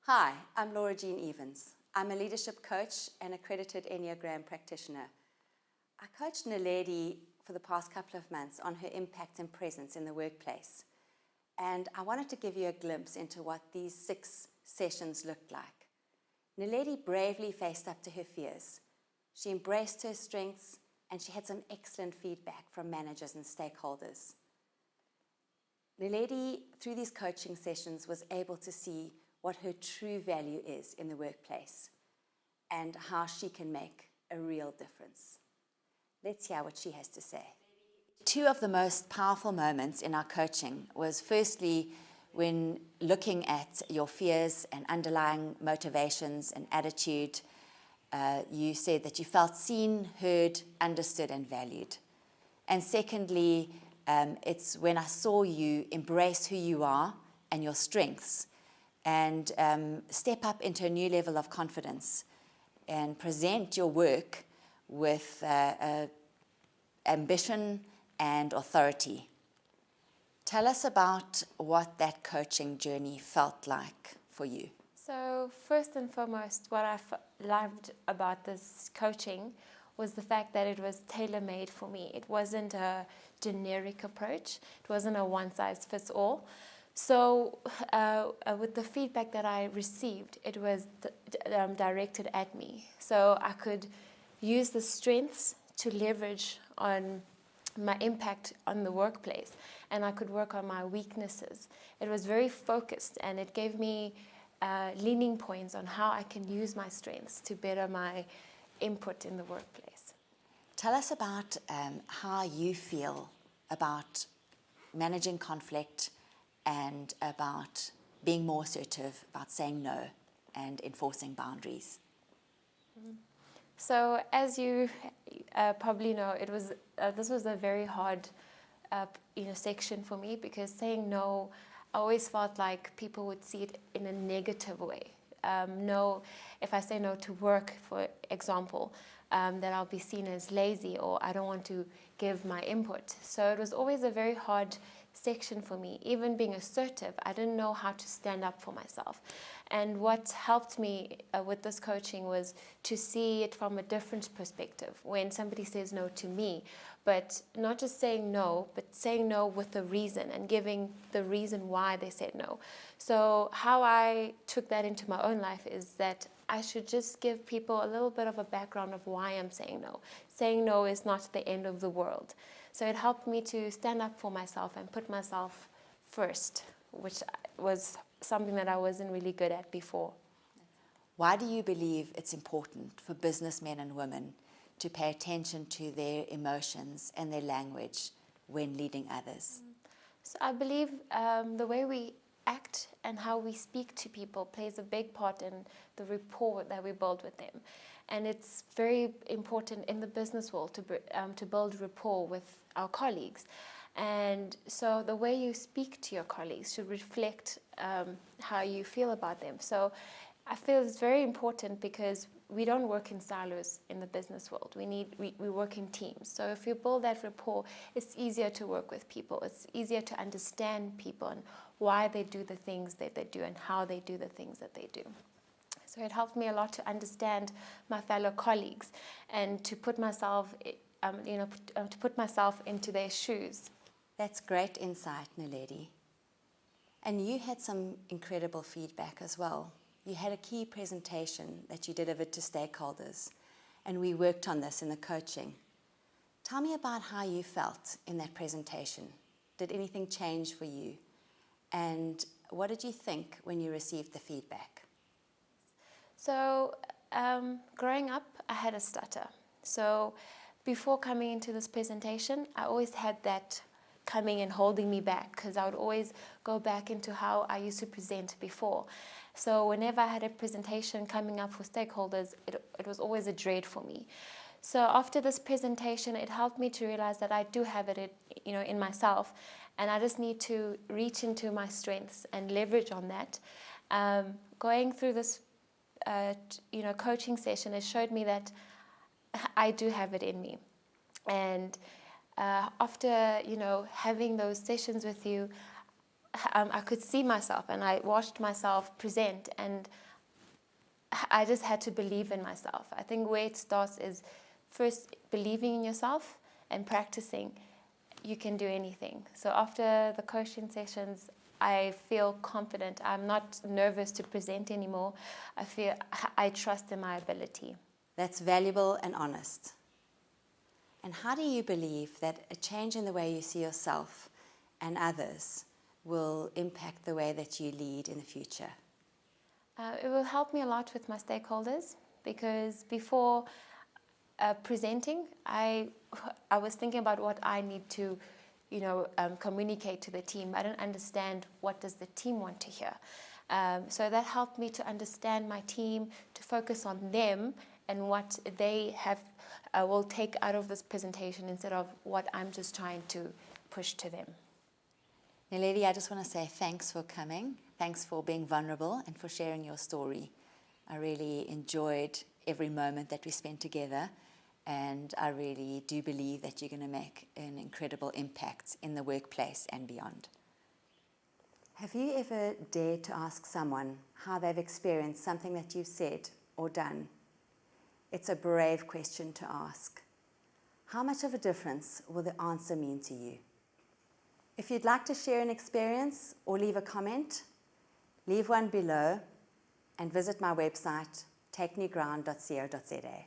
Hi, I'm Laura Jean Evans. I'm a leadership coach and accredited Enneagram practitioner. I coached Naledi for the past couple of months on her impact and presence in the workplace. And I wanted to give you a glimpse into what these 6 sessions looked like. Naledi bravely faced up to her fears. She embraced her strengths and she had some excellent feedback from managers and stakeholders. Naledi, through these coaching sessions, was able to see what her true value is in the workplace and how she can make a real difference. Let's hear what she has to say. 2 of the most powerful moments in our coaching was firstly when looking at your fears and underlying motivations and attitude, you said that you felt seen, heard, understood and valued. And secondly, it's when I saw you embrace who you are and your strengths and step up into a new level of confidence and present your work with ambition and authority. Tell us about what that coaching journey felt like for you. So first and foremost, what I loved about this coaching was the fact that it was tailor-made for me. It wasn't a generic approach. It wasn't a one-size-fits-all. So with the feedback that I received, it was directed at me. So I could use the strengths to leverage on my impact on the workplace, and I could work on my weaknesses. It was very focused, and it gave me leaning points on how I can use my strengths to better my input in the workplace. Tell us about how you feel about managing conflict and about being more assertive, about saying no and enforcing boundaries. So as you probably know, this was a very hard section for me, because saying no, I always felt like people would see it in a negative way. No, if I say no to work, for example, that I'll be seen as lazy or I don't want to give my input. So it was always a very hard section for me. Even being assertive, I didn't know how to stand up for myself. And what helped me with this coaching was to see it from a different perspective. When somebody says no to me, but not just saying no, but saying no with a reason and giving the reason why they said no. So how I took that into my own life is that I should just give people a little bit of a background of why I'm saying no. Saying no is not the end of the world. So it helped me to stand up for myself and put myself first, which was something that I wasn't really good at before. Why do you believe it's important for businessmen and women to pay attention to their emotions and their language when leading others? So I believe the way we act and how we speak to people plays a big part in the rapport that we build with them. And it's very important in the business world to build rapport with our colleagues. And so the way you speak to your colleagues should reflect how you feel about them. So I feel it's very important, because we don't work in silos in the business world. We work in teams. So if you build that rapport, it's easier to work with people. It's easier to understand people and why they do the things that they do and how they do the things that they do. So it helped me a lot to understand my fellow colleagues and to put myself, to put myself into their shoes. That's great insight, Naledi. And you had some incredible feedback as well. You had a key presentation that you delivered to stakeholders, and we worked on this in the coaching. Tell me about how you felt in that presentation. Did anything change for you? And what did you think when you received the feedback? So growing up, I had a stutter. So before coming into this presentation, I always had that coming and holding me back, because I would always go back into how I used to present before. So whenever I had a presentation coming up for stakeholders, it was always a dread for me. So after this presentation, it helped me to realize that I do have it, in myself, and I just need to reach into my strengths and leverage on that. Going through this, coaching session, it showed me that I do have it in me, and after having those sessions with you, I could see myself, and I watched myself present, and I just had to believe in myself. I think where it starts is first believing in yourself and practicing. You can do anything. So after the coaching sessions, I feel confident. I'm not nervous to present anymore. I trust in my ability. That's valuable and honest. And how do you believe that a change in the way you see yourself and others will impact the way that you lead in the future? It will help me a lot with my stakeholders, because before presenting, I was thinking about what I need to, communicate to the team. I don't understand what does the team want to hear. So that helped me to understand my team, to focus on them and what they will take out of this presentation instead of what I'm just trying to push to them. Naledi, I just want to say thanks for coming. Thanks for being vulnerable and for sharing your story. I really enjoyed every moment that we spent together, and I really do believe that you're going to make an incredible impact in the workplace and beyond. Have you ever dared to ask someone how they've experienced something that you've said or done? It's a brave question to ask. How much of a difference will the answer mean to you? If you'd like to share an experience or leave a comment, leave one below and visit my website, takenewground.co.za.